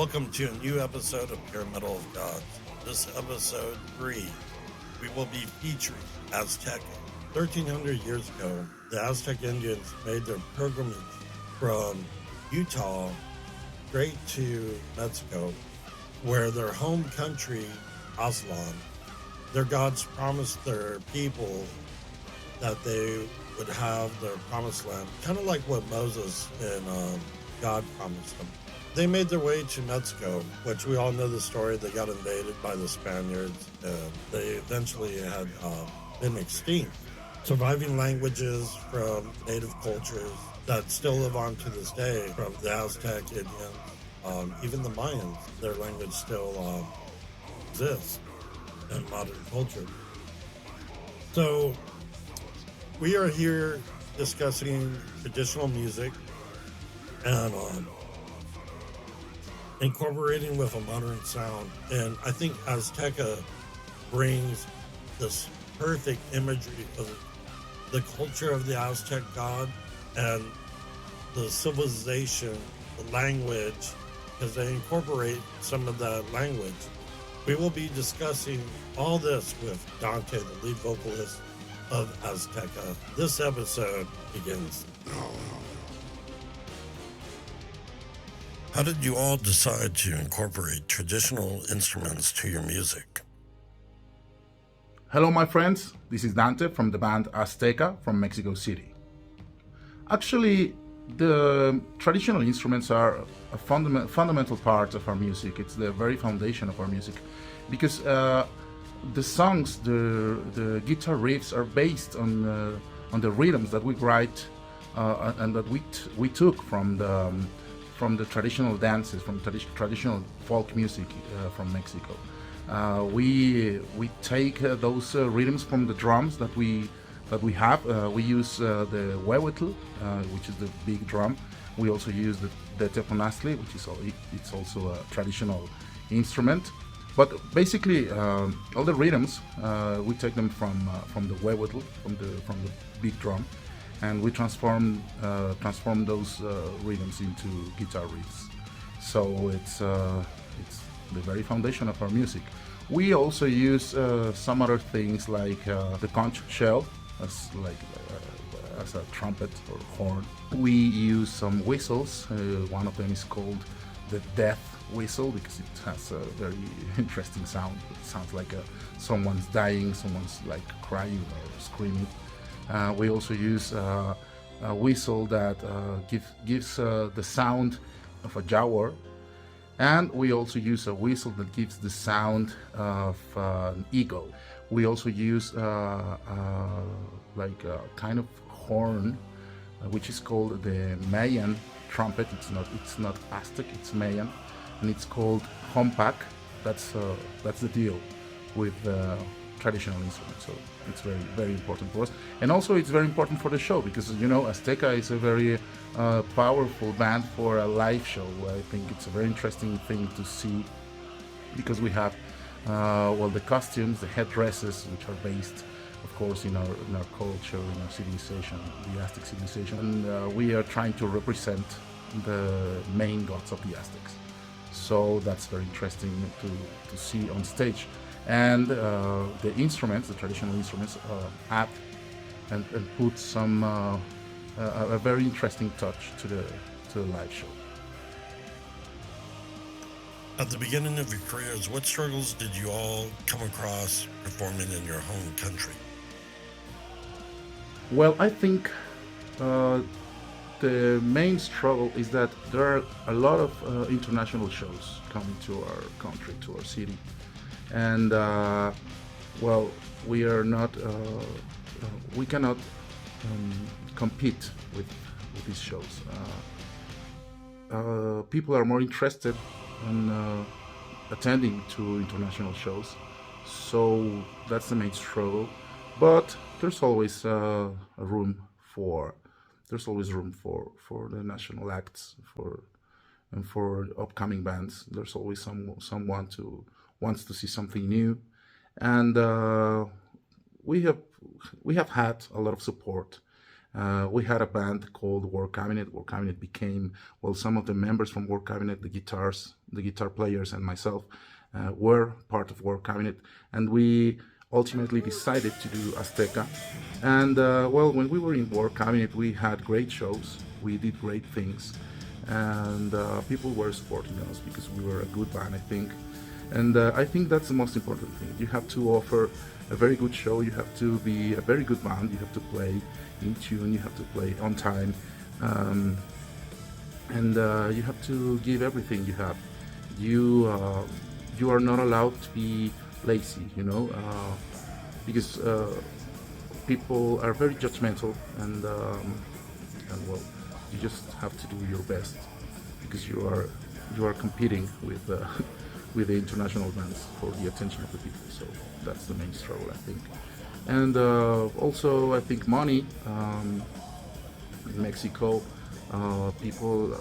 Welcome to a new episode of Pure Metal of Gods. This episode 3, we will be featuring Azteca. 1300 years ago, the Aztec Indians made their pilgrimage from Utah straight to Mexico, where their home country, Aztlan, their gods promised their people that they would have their promised land, kind of like what Moses and God promised them. They made their way to Mexico, which we all know the story. They got invaded by the Spaniards, and they eventually had been extinct. Surviving languages from native cultures that still live on to this day, from the Aztec Indians, even the Mayans, their language still exists in modern culture. So we are here discussing traditional music and incorporating with a modern sound. And I think Azteca brings this perfect imagery of the culture of the Aztec god and the civilization, the language, because they incorporate some of that language. We will be discussing all this with Dante, the lead vocalist of Azteca. This episode begins now. How did you all decide to incorporate traditional instruments to your music? Hello my friends, this is Dante from the band Azteca from Mexico City. Actually, the traditional instruments are a fundamental part of our music. It's the very foundation of our music because the songs, the guitar riffs are based on the rhythms that we write and that we took from the traditional dances, from traditional folk music from Mexico. We take those rhythms from the drums that we have. We use the huehuetl, which is the big drum. We also use the teponaztli, which is it's also a traditional instrument. But basically, all the rhythms we take them from the huehuetl, from the big drum, and we transform those rhythms into guitar riffs. So it's the very foundation of our music. We also use some other things like the conch shell as a trumpet or horn. We use some whistles. One of them is called the death whistle because it has a very interesting sound. It sounds like someone's dying, someone's like crying or screaming. We also use a whistle that gives the sound of a jaguar. And we also use a whistle that gives the sound of an eagle. We also use like a kind of horn, which is called the Mayan trumpet. It's not Aztec, it's Mayan, and it's called humpak. That's the deal with traditional instruments. So it's very, very important for us. And also it's very important for the show because, you know, Azteca is a very powerful band for a live show. I think it's a very interesting thing to see because we have, the costumes, the headdresses, which are based, of course, in our culture, in our civilization, the Aztec civilization. And we are trying to represent the main gods of the Aztecs. So that's very interesting to see on stage. And the instruments, the traditional instruments, add and put some a very interesting touch to the live show. At the beginning of your careers, what struggles did you all come across performing in your home country? Well, I think the main struggle is that there are a lot of international shows coming to our country, to our city. And we are not, we cannot compete with these shows. People are more interested in attending to international shows, so that's the main struggle. But there's always room for the national acts, for upcoming bands. There's always someone wants to see something new, and we have had a lot of support. We had a band called War Cabinet. War Cabinet became, some of the members from War Cabinet, the guitars, the guitar players and myself, were part of War Cabinet, and we ultimately decided to do Azteca. And well, when we were in War Cabinet, we had great shows, we did great things, and people were supporting us because we were a good band, I think. And I think that's the most important thing. You have to offer a very good show, you have to be a very good band, you have to play in tune, you have to play on time, and you have to give everything you have. You are not allowed to be lazy, you know, because people are very judgmental, and well, you just have to do your best because you are competing with with the international bands for the attention of the people. So that's the main struggle, I think. And also, I think money. In Mexico, people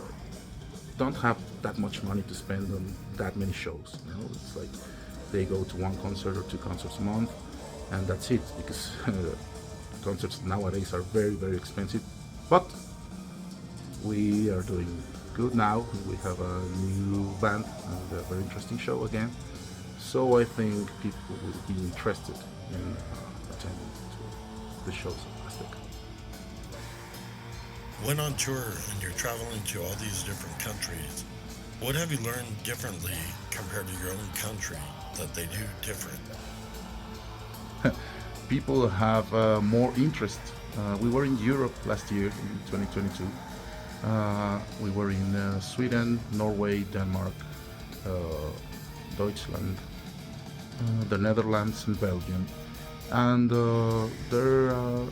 don't have that much money to spend on that many shows. You know, it's like they go to one concert or two concerts a month, and that's it. Because concerts nowadays are very, very expensive. But we are doing good now. We have a new band and a very interesting show again. So I think people will be interested in attending to the shows of Azteca. When on tour and you're traveling to all these different countries, what have you learned differently compared to your own country that they do different? People have more interest. We were in Europe last year in 2022. We were in Sweden, Norway, Denmark, Deutschland, the Netherlands, and Belgium. And there are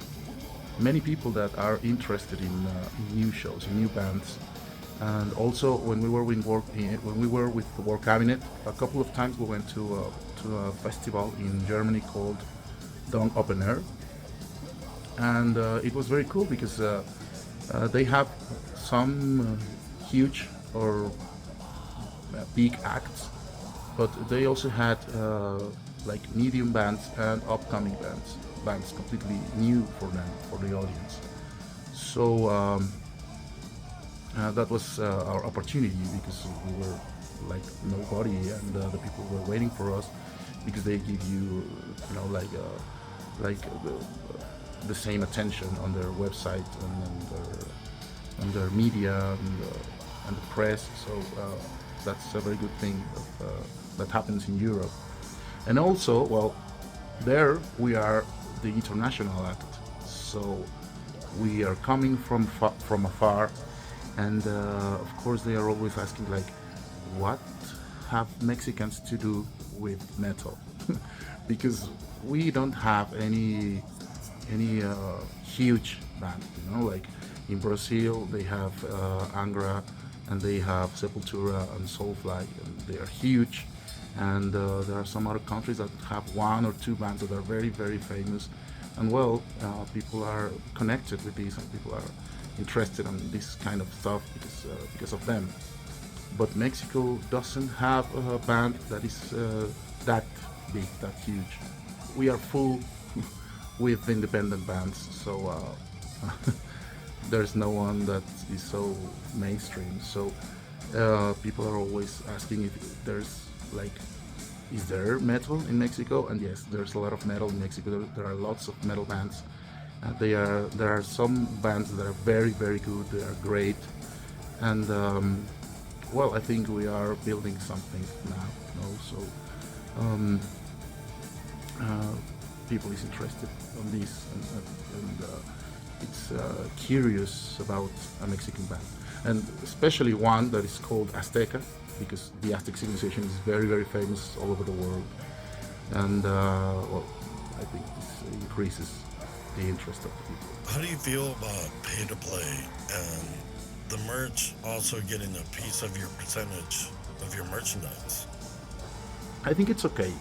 many people that are interested in new shows, in new bands. And also, when we were with the War Cabinet, a couple of times we went to a festival in Germany called Dong Open Air, and it was very cool because they have some huge or big acts, but they also had like medium bands and upcoming bands completely new for them, for the audience. So that was our opportunity because we were like nobody, and the people were waiting for us because they give you, you know, like the same attention on their website and their media and the press. So that's a very good thing that happens in Europe. And also, well, there we are the international act, so we are coming from afar, and of course they are always asking like, what have Mexicans to do with metal? Because we don't have any huge band, you know, like in Brazil they have Angra, and they have Sepultura and Soulfly, and they are huge. And there are some other countries that have one or two bands that are very, very famous, and well, people are connected with these, and people are interested in this kind of stuff because of them. But Mexico doesn't have a band that is that big, that huge. We are full with independent bands, so there's no one that is so mainstream. So people are always asking if there's like, is there metal in Mexico? And yes, there's a lot of metal in Mexico. There are lots of metal bands. There are some bands that are very, very good. They are great, and well, I think we are building something now. You know? So people is interested on this, and it's curious about a Mexican band, and especially one that is called Azteca, because the Aztec civilization is very, very famous all over the world, and well, I think this increases the interest of the people. How do you feel about pay to play and the merch also getting a piece of your percentage of your merchandise? I think it's okay.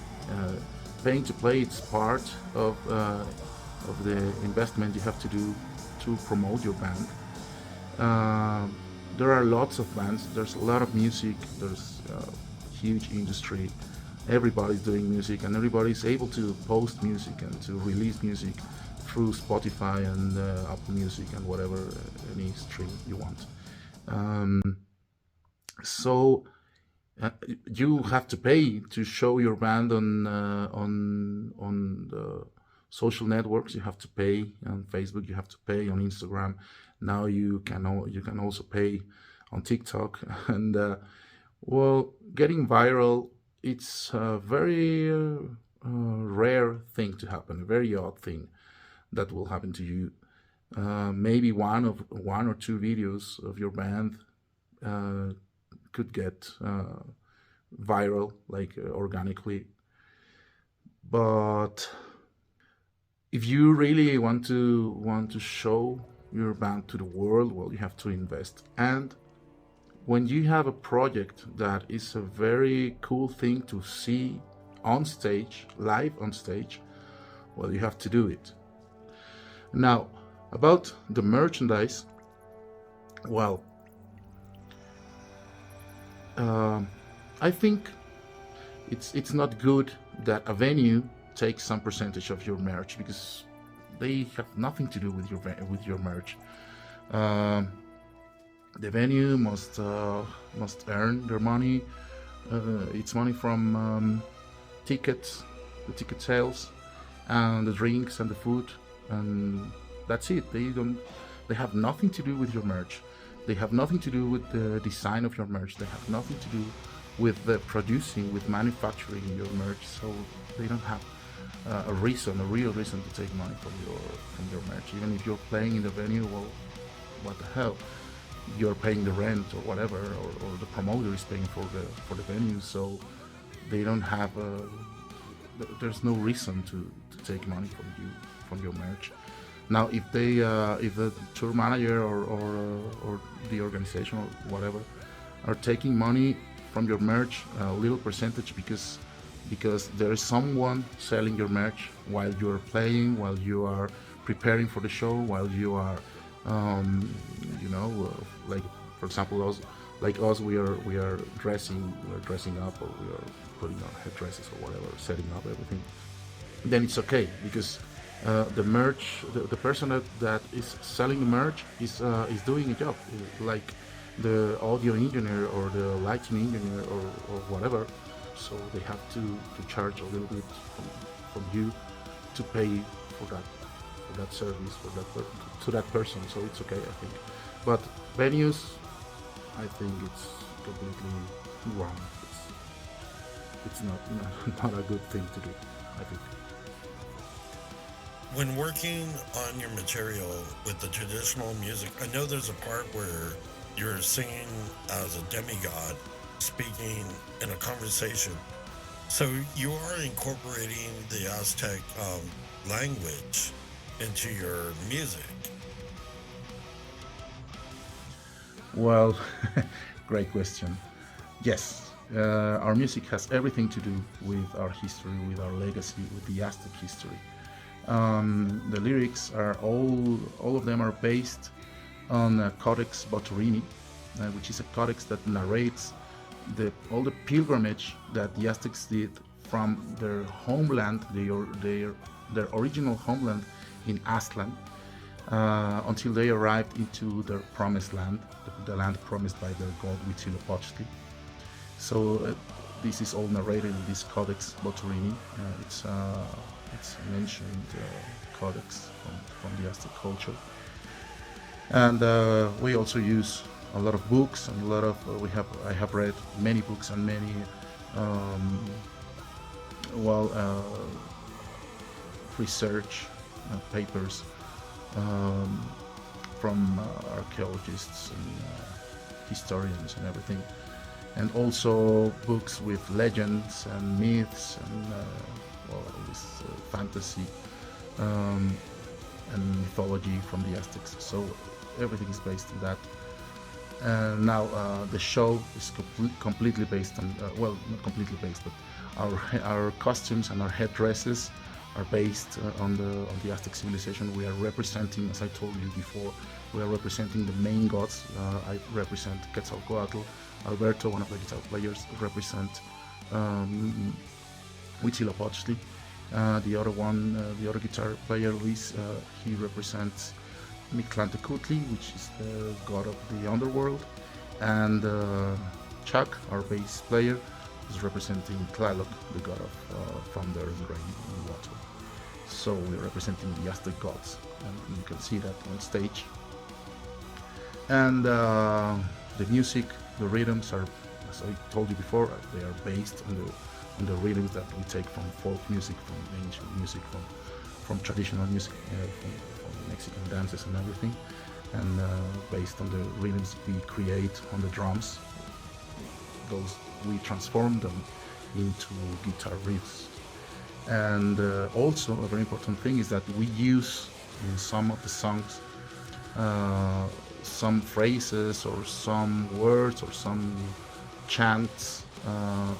Paying to play, it's part of the investment you have to do to promote your band. There are lots of bands, there's a lot of music, there's a huge industry, everybody's doing music, and everybody's able to post music and to release music through Spotify and Apple Music and whatever, any stream you want. So You have to pay to show your band on the social networks. You have to pay on Facebook. You have to pay on Instagram. Now you can also pay on TikTok. And well, getting viral, it's a very rare thing to happen. A very odd thing that will happen to you. Maybe one or two videos of your band could get viral, like organically. But if you really want to show your band to the world, well, you have to invest. And when you have a project that is a very cool thing to see on stage, live on stage, well, you have to do it. Now, about the merchandise, well, I think it's not good that a venue takes some percentage of your merch, because they have nothing to do with your merch. The venue must earn their money. It's money from tickets, the ticket sales, and the drinks and the food, and that's it. They have nothing to do with your merch. They have nothing to do with the design of your merch. They have nothing to do with the producing, with manufacturing your merch. So they don't have a real reason to take money from your merch. Even if you're playing in the venue, well, what the hell? You're paying the rent or whatever, or the promoter is paying for the venue. So they don't have there's no reason to take money from your merch. Now, if the tour manager or the organization or whatever are taking money from your merch, a little percentage, because there is someone selling your merch while you are playing, while you are preparing for the show, while you are, like for example, us, we are dressing up, or we are putting on headdresses or whatever, setting up everything. Then it's okay, because the merch, the person that is selling the merch is doing a job, like the audio engineer or the lighting engineer or whatever. So they have to charge a little bit from you to pay for that service, to that person. So it's okay, I think. But venues, I think it's completely wrong. It's not a good thing to do, I think. When working on your material with the traditional music, I know there's a part where you're singing as a demigod, speaking in a conversation. So you are incorporating the Aztec language into your music. Well, great question. Yes, our music has everything to do with our history, with our legacy, with the Aztec history. The lyrics are all of them are based on Codex Boturini, which is a codex that narrates all the pilgrimage that the Aztecs did from their homeland, their original homeland in Aztlan, until they arrived into their promised land, the land promised by their god Huitzilopochtli. So this is all narrated in this Codex Boturini. It's an ancient codex from the Aztec culture, and we also use a lot of books and a lot of I have read many books and many research papers from archaeologists and historians and everything, and also books with legends and myths and this fantasy and mythology from the Aztecs. So everything is based on that. Now the show is completely based on, not completely based, but our costumes and our headdresses are based on the Aztec civilization. We are representing, as I told you before, we are representing the main gods. I represent Quetzalcoatl. Alberto, one of the guitar players, represent Huitzilopochtli. The other guitar player, Luis, he represents Mictlantecutli, which is the god of the underworld, and Chuck, our bass player, is representing Tlaloc, the god of thunder and rain and water. So we're representing the Aztec gods, and you can see that on stage. And the music, the rhythms are, as I told you before, they are based on the rhythms that we take from folk music, from ancient music, from traditional music, from Mexican dances and everything, and based on the rhythms we create on the drums. Those we transform them into guitar riffs. And also a very important thing is that we use in some of the songs some phrases or some words or some chants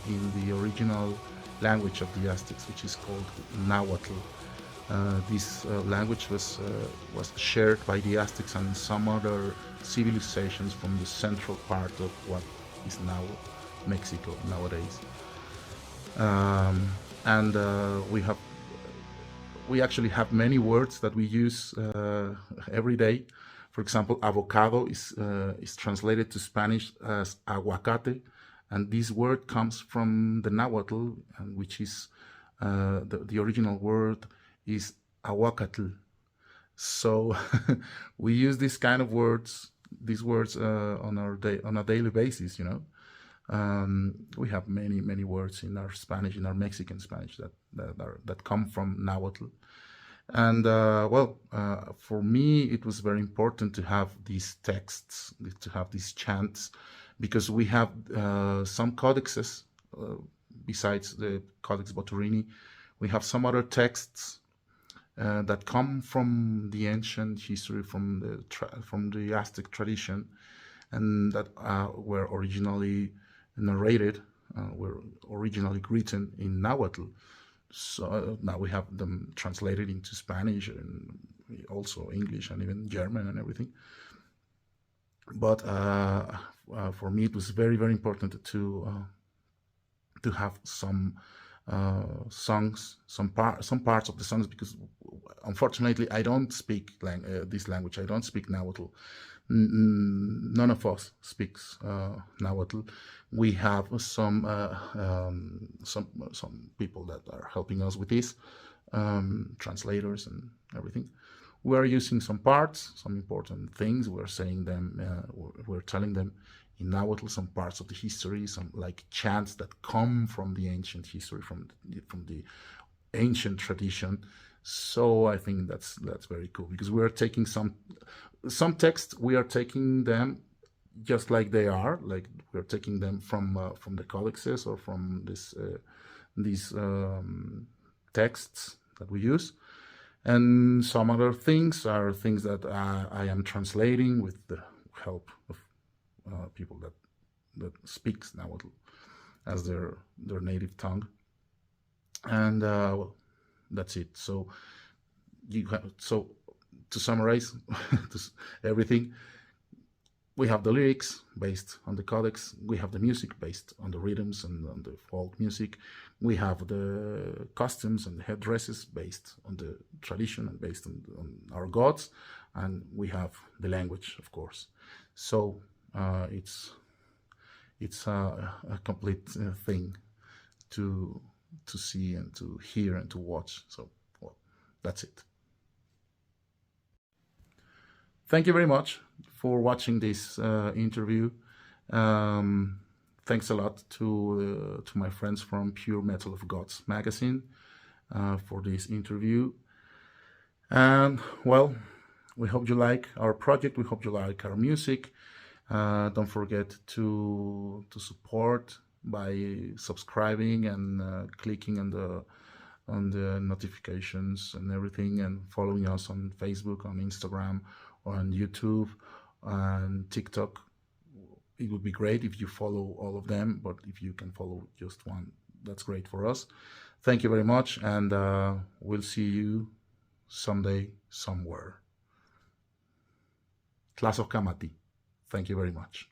in the original language of the Aztecs, which is called Nahuatl. This language was shared by the Aztecs and some other civilizations from the central part of what is now Mexico nowadays. And we actually have many words that we use every day. For example, avocado is translated to Spanish as aguacate, and this word comes from the Nahuatl, which is the original word is aguacatl. So we use these kind of words, on a daily basis. We have many words in our Spanish, in our Mexican Spanish, that come from Nahuatl. And for me, it was very important to have these texts, to have these chants, because we have some codexes, besides the Codex Boturini, we have some other texts that come from the ancient history, from the Aztec tradition, and that were originally narrated, were originally written in Nahuatl. So now we have them translated into Spanish and also English and even German and everything. But for me, it was very important to have some songs, some parts of the songs, because unfortunately I don't speak this language. I don't speak Nahuatl. None of us speaks Nahuatl. We have some people that are helping us with this, translators and everything. We are using some parts, some important things. We're saying them, we're telling them in Nahuatl some parts of the history, some like chants that come from the ancient history, from the ancient tradition. So I think that's very cool, because we are taking some texts, we are taking them just like they are, like we're taking them from the codexes or from these texts that we use, and some other things are things that I am translating with the help of people that speaks Nahuatl as their native tongue, and that's it. So to summarize everything, we have the lyrics based on the codex, we have the music based on the rhythms and on the folk music, we have the costumes and the headdresses based on the tradition and based on our gods, and we have the language, of course. So it's a complete thing to see and to hear and to watch. So that's it. Thank you very much for watching this interview. Thanks a lot to my friends from Pure Metal of Gods magazine for this interview. And well, we hope you like our project. We hope you like our music. Don't forget to support by subscribing and clicking on the notifications and everything, and following us on Facebook, on Instagram, on YouTube and TikTok. It would be great if you follow all of them, but if you can follow just one, that's great for us. Thank you very much, and we'll see you someday, somewhere. Tlazohcamati. Thank you very much.